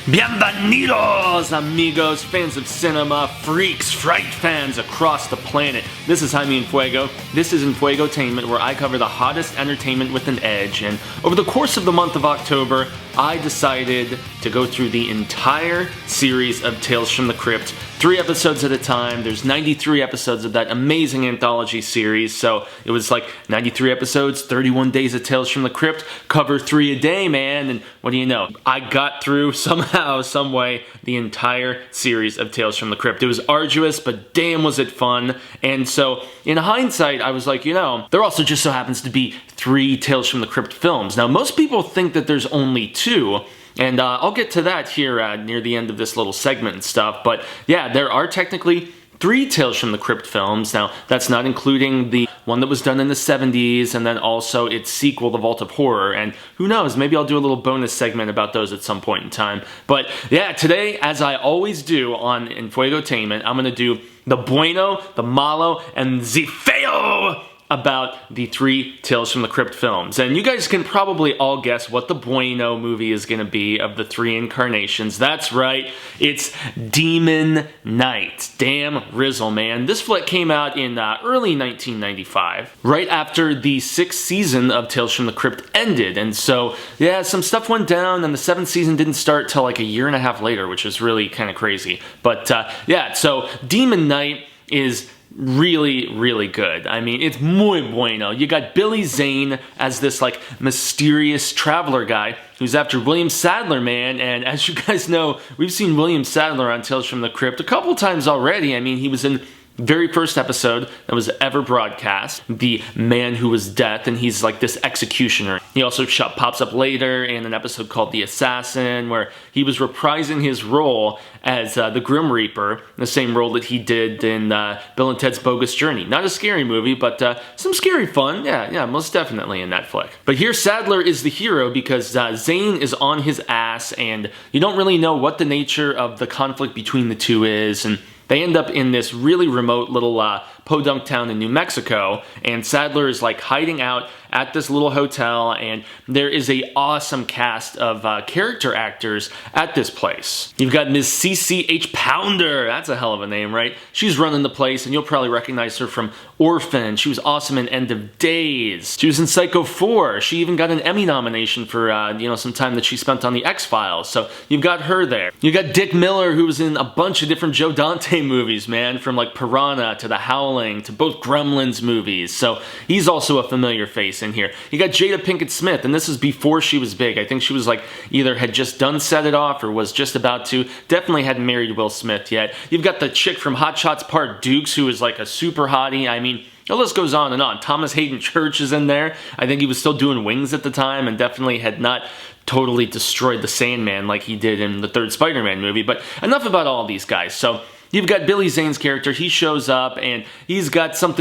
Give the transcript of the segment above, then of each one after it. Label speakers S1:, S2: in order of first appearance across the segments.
S1: Bienvenidos, amigos, fans of cinema, freaks, fright fans across the planet. This is Jaime En Fuego. This is Enfuegotainment, where I cover the hottest entertainment with an edge. And over the course of the month of October, I decided to go through the entire series of Tales from the Crypt, 3 episodes at a time. There's 93 episodes of that amazing anthology series, so it was like 93 episodes, 31 days of Tales from the Crypt, cover 3 a day, man. And what do you know? I got through somehow, some way, the entire series of Tales from the Crypt. It was arduous, but damn was it fun. And so, in hindsight, I was like, you know, there also just so happens to be 3 Tales from the Crypt films. Now, most people think that there's only 2, and I'll get to that here near the end of this little segment and stuff, but yeah, there are technically 3 Tales from the Crypt films. Now, that's not including the one that was done in the 70s, and then also its sequel, The Vault of Horror, and who knows, maybe I'll do a little bonus segment about those at some point in time. But yeah, today, as I always do on Enfuegotainment, I'm gonna do the Bueno, the Malo, and the Feo about the 3 Tales from the Crypt films. And you guys can probably all guess what the Bueno movie is going to be of the 3 incarnations. That's right, it's Demon Knight. Damn Rizzle, man. This flick came out in early 1995, right after the 6th season of Tales from the Crypt ended. And so, yeah, some stuff went down, and the 7th season didn't start till like a year and a half later, which is really kind of crazy. But yeah, so Demon Knight is really good. I mean, it's muy bueno. You got Billy Zane as this like mysterious traveler guy who's after William Sadler, man. And as you guys know, we've seen William Sadler on Tales from the Crypt a couple times already. I mean, he was in very first episode that was ever broadcast, The Man Who Was Death, and he's like this executioner. He also pops up later in an episode called The Assassin, where he was reprising his role as the Grim Reaper, the same role that he did in Bill and Ted's Bogus Journey. Not a scary movie, but some scary fun. Yeah, most definitely in that flick. But here Sadler is the hero because Zane is on his ass, and you don't really know what the nature of the conflict between the two is, and they end up in this really remote little podunk town in New Mexico, and Sadler is like hiding out at this little hotel, and there is a awesome cast of character actors at this place. You've got Ms. C.C.H. Pounder, that's a hell of a name, right? She's running the place, and you'll probably recognize her from Orphan. She was awesome in End of Days. She was in Psycho 4. She even got an Emmy nomination for, some time that she spent on The X-Files, so you've got her there. You got Dick Miller, who was in a bunch of different Joe Dante movies, man, from like Piranha to The Howling to both Gremlins movies, so he's also a familiar face in here. You got Jada Pinkett Smith, and this is before she was big. I think she was like either had just done Set It Off or was just about to. Definitely hadn't married Will Smith yet. You've got the chick from Hot Shots Part Dukes, who is like a super hottie. I mean, the list goes on and on. Thomas Hayden Church is in there. I think he was still doing Wings at the time and definitely had not totally destroyed the Sandman like he did in the 3rd Spider-Man movie. But enough about all these guys. So you've got Billy Zane's character. He shows up, and he's got some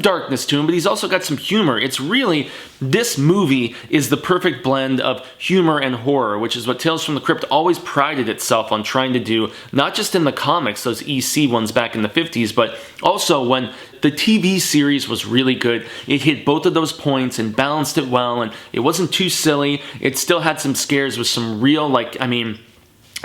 S1: darkness to him, but he's also got some humor. It's really, this movie is the perfect blend of humor and horror, which is what Tales from the Crypt always prided itself on trying to do, not just in the comics, those EC ones back in the 50s, but also when the TV series was really good. It hit both of those points and balanced it well, and it wasn't too silly. It still had some scares with some real,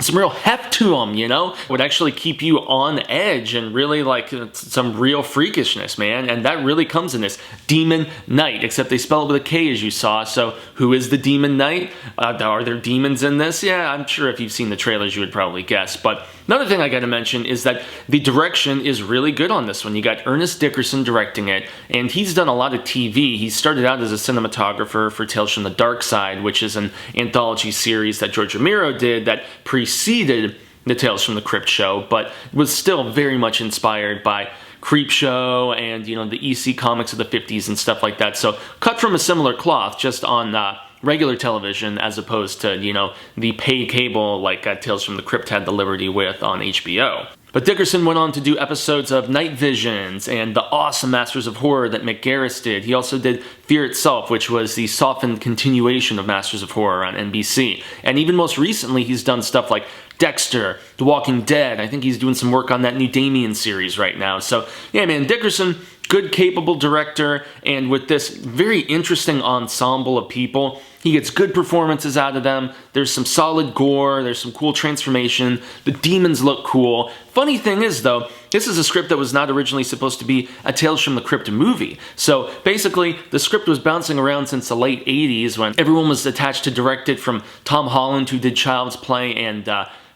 S1: some real heft to them, you know? Would actually keep you on edge and really like some real freakishness, man. And that really comes in this Demon Knight, except they spell it with a K, as you saw. So who is the Demon Knight? Are there demons in this? Yeah, I'm sure if you've seen the trailers you would probably guess. But another thing I gotta mention is that the direction is really good on this one. You got Ernest Dickerson directing it, and he's done a lot of TV. He started out as a cinematographer for Tales from the Dark Side, which is an anthology series that George Romero did that preceded the Tales from the Crypt show, but was still very much inspired by Creepshow and, the EC comics of the 50s and stuff like that. So cut from a similar cloth, just on regular television as opposed to, the paid cable like Tales from the Crypt had the liberty with on HBO. But Dickerson went on to do episodes of Night Visions and the awesome Masters of Horror that Mick Garris did. He also did Fear Itself, which was the softened continuation of Masters of Horror on NBC. And even most recently, he's done stuff like Dexter, The Walking Dead. I think he's doing some work on that new Damien series right now. So, yeah, man, Dickerson, good, capable director, and with this very interesting ensemble of people. He gets good performances out of them. There's some solid gore. There's some cool transformation. The demons look cool. Funny thing is, though, this is a script that was not originally supposed to be a Tales from the Crypt movie. So basically, the script was bouncing around since the late 80s when everyone was attached to direct it, from Tom Holland, who did Child's Play, and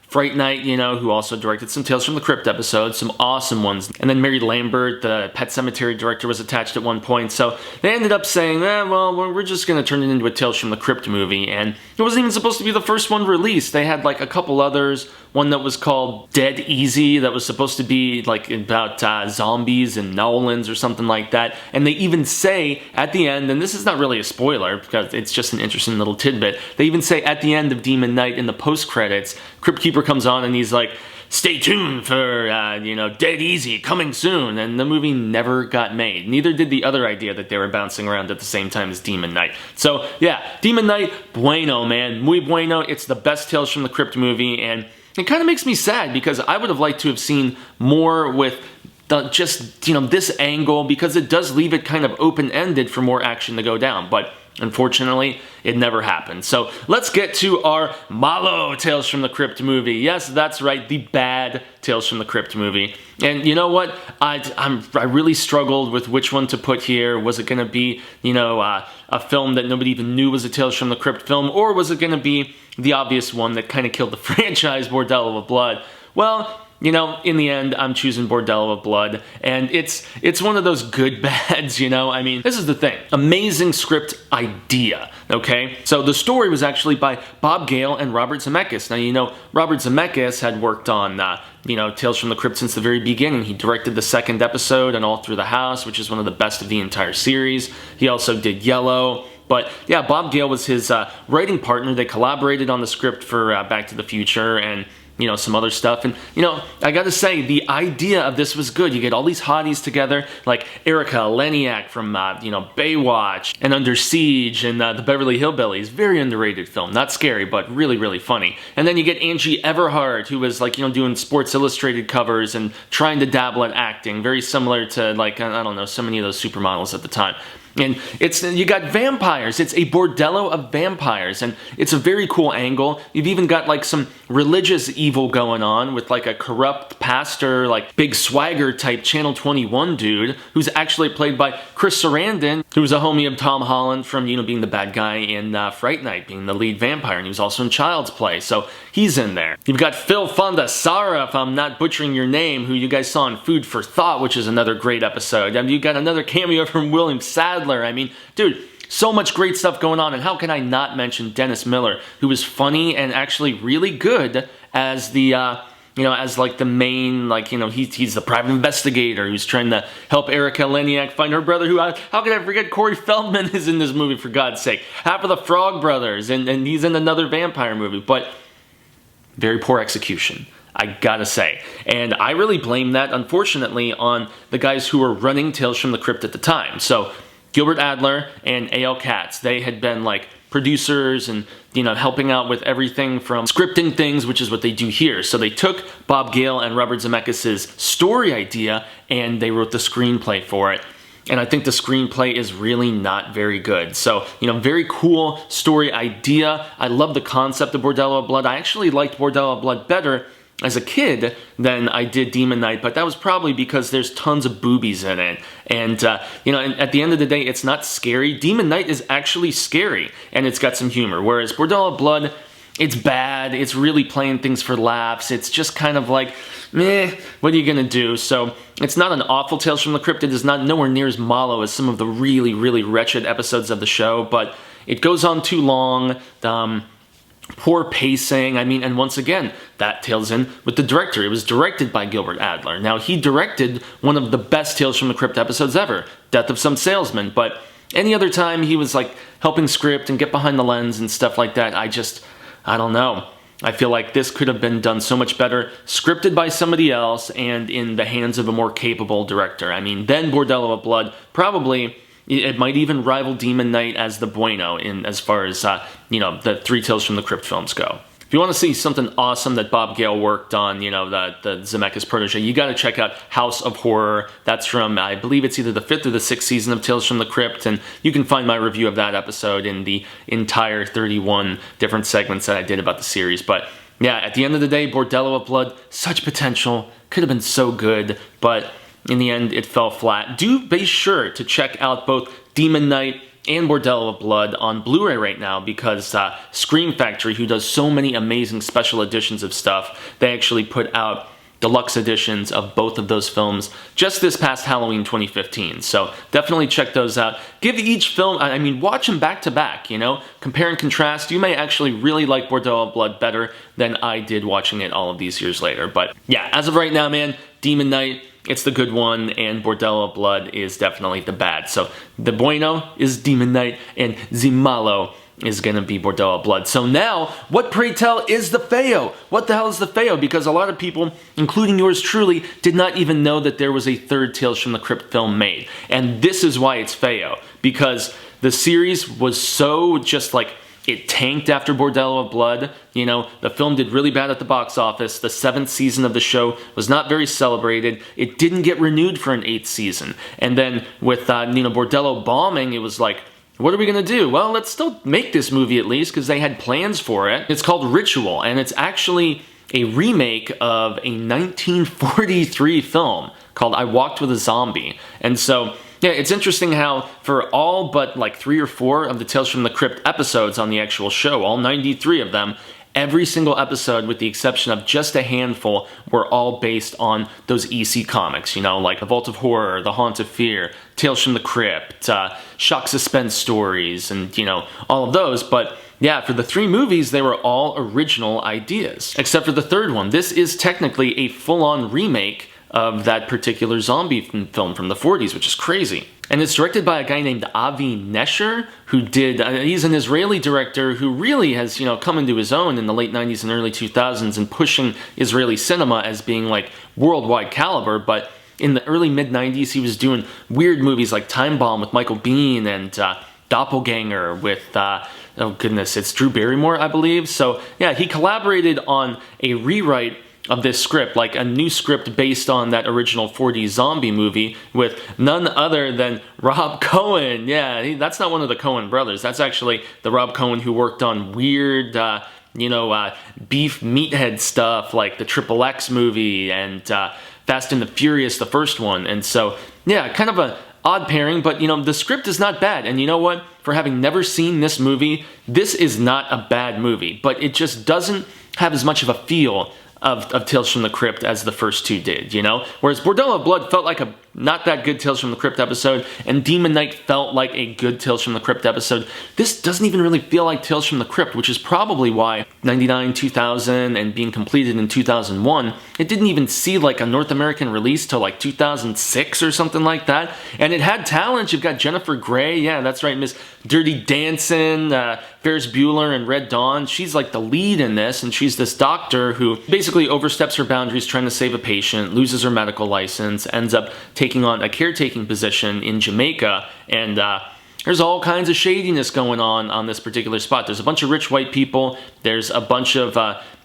S1: Fright Night, you know, who also directed some Tales from the Crypt episodes, some awesome ones. And then Mary Lambert, the Pet Sematary director, was attached at one point. So they ended up saying, well, we're just going to turn it into a Tales from the Crypt movie. And it wasn't even supposed to be the first one released. They had like a couple others. One that was called Dead Easy, that was supposed to be like about zombies and Nolans or something like that. And they even say at the end, and this is not really a spoiler because it's just an interesting little tidbit, they even say at the end of Demon Knight in the post-credits, Crypt Keeper comes on and he's like, stay tuned for, Dead Easy, coming soon. And the movie never got made. Neither did the other idea that they were bouncing around at the same time as Demon Knight. So, yeah, Demon Knight, bueno, man. Muy bueno. It's the best Tales from the Crypt movie, and it kind of makes me sad because I would have liked to have seen more with this angle, because it does leave it kind of open-ended for more action to go down. But unfortunately, it never happened. So let's get to our MALO Tales from the Crypt movie. Yes, that's right, the bad Tales from the Crypt movie. And you know what? I really struggled with which one to put here. Was it going to be, a film that nobody even knew was a Tales from the Crypt film, or was it going to be the obvious one that kind of killed the franchise, Bordello of Blood? Well, in the end, I'm choosing Bordello of Blood, and it's one of those good bads, I mean, this is the thing. Amazing script idea, okay? So the story was actually by Bob Gale and Robert Zemeckis. Now, Robert Zemeckis had worked on, Tales from the Crypt since the very beginning. He directed the second episode and All Through the House, which is one of the best of the entire series. He also did Yellow. But yeah, Bob Gale was his writing partner. They collaborated on the script for Back to the Future and some other stuff. And, I gotta say, the idea of this was good. You get all these hotties together, like Erika Eleniak from, Baywatch and Under Siege and the Beverly Hillbillies. Very underrated film. Not scary, but really, really funny. And then you get Angie Everhart, who was, doing Sports Illustrated covers and trying to dabble at acting. Very similar to, so many of those supermodels at the time. And you got vampires. It's a bordello of vampires, and it's a very cool angle. You've even got some religious evil going on with a corrupt pastor, big swagger type Channel 21 dude, who's actually played by Chris Sarandon, who was a homie of Tom Holland from being the bad guy in Fright Night, being the lead vampire, and he was also in Child's Play, so he's in there. You've got Phil Fondasara, if I'm not butchering your name, who you guys saw in Food for Thought, which is another great episode. You got another cameo from William Sadler. I mean, dude, so much great stuff going on, and how can I not mention Dennis Miller, who is funny and actually really good as the, as the main, he's the private investigator who's trying to help Erika Eleniak find her brother, who, how could I forget, Corey Feldman is in this movie, for God's sake. Half of the Frog Brothers, and he's in another vampire movie, but very poor execution, I gotta say. And I really blame that, unfortunately, on the guys who were running Tales from the Crypt at the time. So Gilbert Adler and A.L. Katz, they had been producers and helping out with everything from scripting things, which is what they do here. So they took Bob Gale and Robert Zemeckis' story idea and they wrote the screenplay for it. And I think the screenplay is really not very good. So, very cool story idea. I love the concept of Bordello of Blood. I actually liked Bordello of Blood better as a kid than I did Demon Knight, but that was probably because there's tons of boobies in it. And, and at the end of the day, it's not scary. Demon Knight is actually scary, and it's got some humor. Whereas Bordello of Blood, it's bad. It's really playing things for laughs. It's just kind of meh, what are you gonna do? So it's not an awful Tales from the Crypt. It is not nowhere near as mallow as some of the really, really wretched episodes of the show, but it goes on too long. Poor pacing, and once again, that tails in with the director. It was directed by Gilbert Adler. Now, he directed one of the best Tales from the Crypt episodes ever, Death of Some Salesman, but any other time he was, helping script and get behind the lens and stuff like that, I don't know. I feel like this could have been done so much better, scripted by somebody else and in the hands of a more capable director. Then Bordello of Blood probably... It might even rival Demon Knight as the bueno as far as, the three Tales from the Crypt films go. If you want to see something awesome that Bob Gale worked on, you know, the Zemeckis protege, you got to check out House of Horror. That's from, I believe it's either the 5th or the 6th season of Tales from the Crypt, and you can find my review of that episode in the entire 31 different segments that I did about the series. But yeah, at the end of the day, Bordello of Blood, such potential, could have been so good, but in the end, it fell flat. Do be sure to check out both Demon Knight and Bordello of Blood on Blu-ray right now, because Scream Factory, who does so many amazing special editions of stuff, they actually put out deluxe editions of both of those films just this past Halloween 2015. So definitely check those out. Give each film, I mean, watch them back to back, you know? Compare and contrast. You may actually really like Bordello of Blood better than I did watching it all of these years later. But yeah, as of right now, man, Demon Knight, it's the good one, and Bordello of Blood is definitely the bad. So the bueno is Demon Knight, and the malo is going to be Bordello of Blood. So now, what pray tell is the Feo? What the hell is the Feo? Because a lot of people, including yours truly, did not even know that there was a third Tales from the Crypt film made. And this is why it's Feo. Because the series was so just like, it tanked after Bordello of Blood. You know, the film did really bad at the box office. The 7th season of the show was not very celebrated. It didn't get renewed for an 8th season. And then with, you know, Bordello bombing, it was like, what are we going to do? Well, let's still make this movie at least, because they had plans for it. It's called Ritual, and it's actually a remake of a 1943 film called I Walked with a Zombie. And so, yeah, it's interesting how for all but like 3 or 4 of the Tales from the Crypt episodes on the actual show, all 93 of them, every single episode, with the exception of just a handful, were all based on those EC comics, you know, like The Vault of Horror, The Haunt of Fear, Tales from the Crypt, Shock Suspense Stories, and, you know, all of those. But yeah, for the 3 movies, they were all original ideas, except for the 3rd one. This is technically a full-on remake of that particular zombie film from the 40s, which is crazy. And it's directed by a guy named Avi Nesher, who did, he's an Israeli director who really has, you know, come into his own in the late 90s and early 2000s and pushing Israeli cinema as being like worldwide caliber. But in the early mid-90s, he was doing weird movies like Time Bomb with Michael Biehn and Doppelganger with, oh goodness, it's Drew Barrymore, I believe. So yeah, he collaborated on a rewrite of this script, like a new script based on that original 4D zombie movie with none other than Rob Cohen. Yeah, that's not one of the Coen brothers. That's actually the Rob Cohen who worked on weird, you know, beef meathead stuff like the Triple X movie and Fast and the Furious, the first one. And so, yeah, kind of a odd pairing, but, you know, the script is not bad. And you know what? For having never seen this movie, this is not a bad movie, but it just doesn't have as much of a feel of Tales from the Crypt as the first 2 did, you know? Whereas Bordello of Blood felt like a not that good Tales from the Crypt episode, and Demon Knight felt like a good Tales from the Crypt episode. This doesn't even really feel like Tales from the Crypt, which is probably why 99, 2000, and being completed in 2001, it didn't even see like a North American release till like 2006 or something like that. And it had talent. You've got Jennifer Grey, yeah, that's right, Miss Dirty Dancing, Ferris Bueller and Red Dawn. She's like the lead in this, and she's this doctor who basically oversteps her boundaries trying to save a patient, loses her medical license, ends up taking on a caretaking position in Jamaica, and there's all kinds of shadiness going on this particular spot. There's a bunch of rich white people, there's a bunch of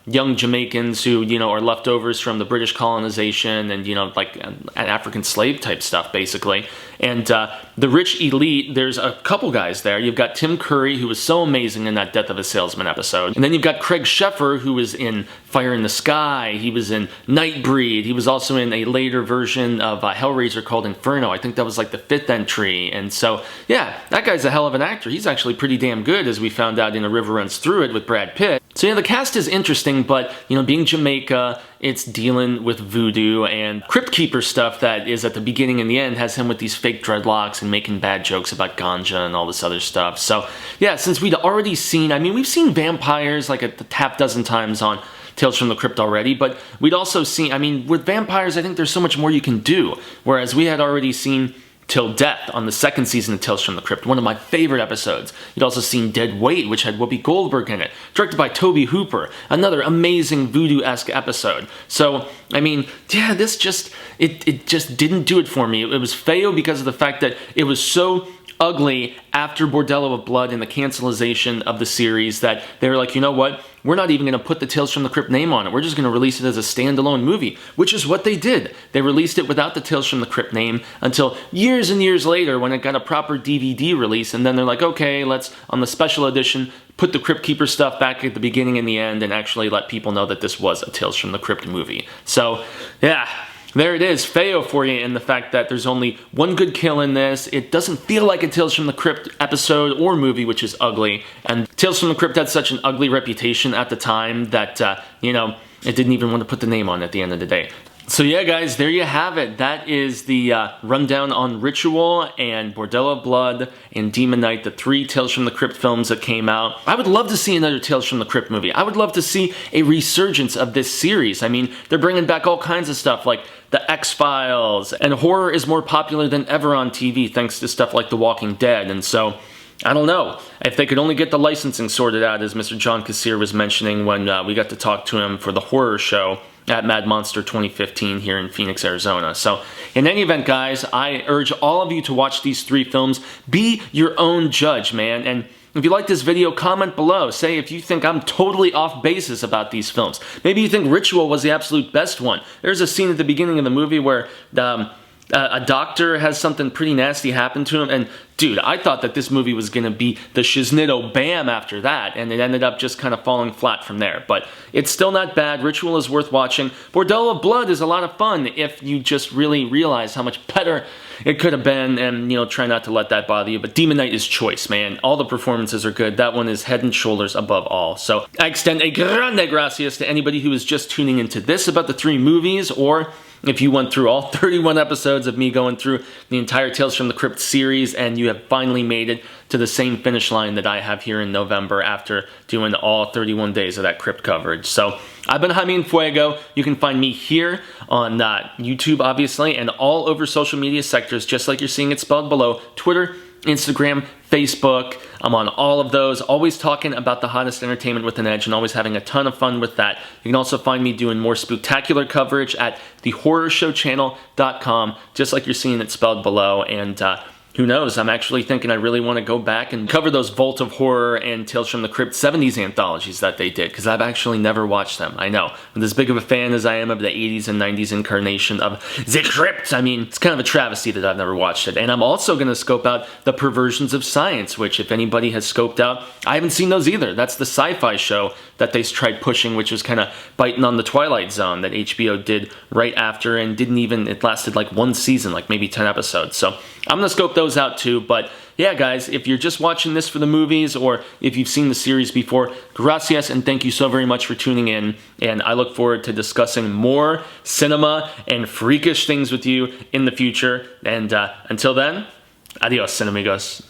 S1: young Jamaicans who, you know, are leftovers from the British colonization and, you know, like an African slave type stuff, basically. And the rich elite, there's a couple guys there. You've got Tim Curry, who was so amazing in that Death of a Salesman episode. And then you've got Craig Sheffer, who was in Fire in the Sky. He was in Nightbreed. He was also in a later version of Hellraiser called Inferno. I think that was like the 5th entry. And so, yeah, that guy's a hell of an actor. He's actually pretty damn good, as we found out in A River Runs Through It with Brad Pitt. So yeah, the cast is interesting, but, you know, being Jamaica, it's dealing with voodoo and Crypt Keeper stuff that is at the beginning and the end has him with these fake dreadlocks and making bad jokes about ganja and all this other stuff. So yeah, since we'd already seen, I mean, we've seen vampires like a half dozen times on Tales from the Crypt already, but we'd also seen, I mean, with vampires, I think there's so much more you can do, whereas we had already seen Till Death on the 2nd season of Tales from the Crypt, one of my favorite episodes. You'd also seen Dead Weight, which had Whoopi Goldberg in it, directed by Tobe Hooper, another amazing voodoo-esque episode. So, I mean, yeah, this just, it just didn't do it for me. It was Feo because of the fact that it was so ugly after Bordello of Blood and the cancelization of the series that they were like, you know what? We're not even going to put the Tales from the Crypt name on it. We're just going to release it as a standalone movie, which is what they did. They released it without the Tales from the Crypt name until years and years later when it got a proper DVD release, and then they're like, okay, let's, on the special edition, put the Crypt Keeper stuff back at the beginning and the end and actually let people know that this was a Tales from the Crypt movie. So, yeah. There it is, Feo for you, in the fact that there's only one good kill in this. It doesn't feel like a Tales from the Crypt episode or movie, which is ugly. And Tales from the Crypt had such an ugly reputation at the time that, you know, it didn't even want to put the name on at the end of the day. So yeah, guys, there you have it. That is the rundown on Ritual and Bordello of Blood and Demon Knight, the 3 Tales from the Crypt films that came out. I would love to see another Tales from the Crypt movie. I would love to see a resurgence of this series. I mean, they're bringing back all kinds of stuff like the X-Files, and horror is more popular than ever on TV thanks to stuff like The Walking Dead, and so I don't know. If they could only get the licensing sorted out, as Mr. John Kassir was mentioning when we got to talk to him for the horror show at Mad Monster 2015 here in Phoenix, Arizona. So, in any event, guys, I urge all of you to watch these 3 films. Be your own judge, man, and if you like this video, comment below. Say if you think I'm totally off basis about these films. Maybe you think Ritual was the absolute best one. There's a scene at the beginning of the movie where a doctor has something pretty nasty happen to him, and dude, I thought that this movie was going to be the shiznito bam after that, and it ended up just kind of falling flat from there. But it's still not bad. Ritual is worth watching. Bordello of Blood is a lot of fun if you just really realize how much better it could have been, and, you know, try not to let that bother you. But Demon Knight is choice, man. All the performances are good. That one is head and shoulders above all. So I extend a grande gracias to anybody who is just tuning into this about the 3 movies, or if you went through all 31 episodes of me going through the entire Tales from the Crypt series and you have finally made it to the same finish line that I have here in November after doing all 31 days of that Crypt coverage. So I've been Jaime En Fuego. You can find me here on YouTube, obviously, and all over social media sectors, just like you're seeing it spelled below. Twitter, Instagram, Facebook. I'm on all of those, always talking about the hottest entertainment with an edge and always having a ton of fun with that. You can also find me doing more spectacular coverage at thehorrorshowchannel.com, just like you're seeing it spelled below. And who knows, I'm actually thinking I really want to go back and cover those Vault of Horror and Tales from the Crypt 70s anthologies that they did, because I've actually never watched them. I know, I'm as big of a fan as I am of the 80s and 90s incarnation of the Crypt. I mean, it's kind of a travesty that I've never watched it. And I'm also going to scope out the Perversions of Science, which, if anybody has scoped out, I haven't seen those either. That's the sci-fi show that they tried pushing, which was kind of biting on the Twilight Zone that HBO did right after, and didn't even, it lasted like 1 season, like maybe 10 episodes. So I'm going to scope those out too. But yeah, guys, if you're just watching this for the movies, or if you've seen the series before, gracias, and thank you so very much for tuning in. And I look forward to discussing more cinema and freakish things with you in the future. And until then, adios, cinemigos.